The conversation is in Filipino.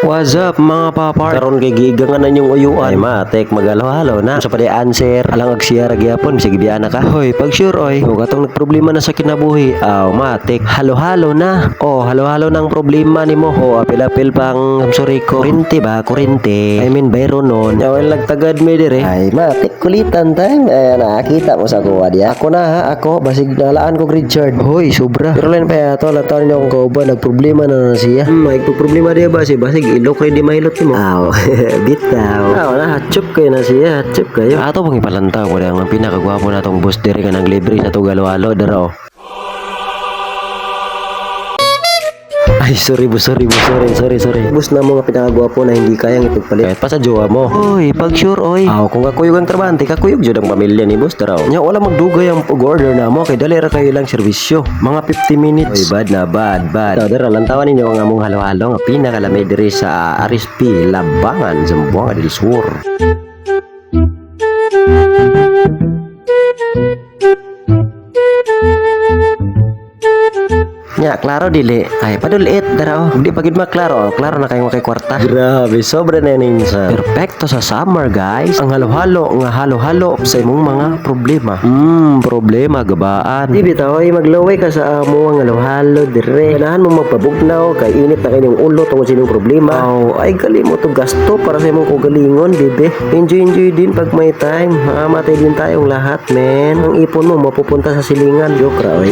What's up mga papar? Karon kay gigangan na yung uyuan. Ay matek magalo-halo na. Sa padi answer alang agsiya gyapon sige biana ka. Hoy, pag sure oy, ug atong nagproblema na sa kinabuhi. Aw matek halo-halo na. Oh, halo-halo nang problema nimo. Oh, apil-apil pang sorry ko. Kurente ba? Kurente. I mean bayro non. Yawan lagtagad mi dire. Ay matek kulitan time. Ay nakita mo sa kuha dia. Ako na ha, ako basig nalaan ko Richard. Hoy, sobra. Pero lain pa yato latawan niyo akong kauban nagproblema na siya. May problema dia ba si basig ilok kay di mahilot mo. Aw, bitaw. Aw, na hatchup kayo na siya, hatchup kayo. Ato pong ipalantaw ko ang pinakagwapo natong boss dire ka nang libre sa to galo-alo dara oh. Ay, sorry. Bus na mo nga pinakagwapo na hindi kayang ipagpalit. Kahit pa sa jowa mo. Oy, pag sure, oy. Aw, kung kakuyog ang trabante, kakuyog jud ang pamilya ni boss daraw. Nya wala magdugay ang order na mo kay dali ra kayo lang serbisyo. Mga 50 minutes. Oy, bad na, bad. Dara lantawan ninyo ang among halo-halo nga pinakalamay diri sa RSP Labangan, Zamboanga del Sur. Nya, klaro dili. Ay, padulit dara oh. Di pagid maklaro. Klaro na kayo kay kwarta. Grabe, sobra na ning sa. Perfecto sa summer, guys. Ang halo-halo nga halo-halo sa imong mga problema. Problema gabaan. Di bitaw ay maglaway ka sa amo ang halo-halo dire. Ganahan mo magpabugnaw kay init na kayong ulo tungod sa inyong problema. Ay gali mo to gasto para sa imong kugalingon, bibe. Enjoy din pag may time. Maamatay din tayong lahat, men. Ang ipon mo mapupunta sa silingan, joke ra oy.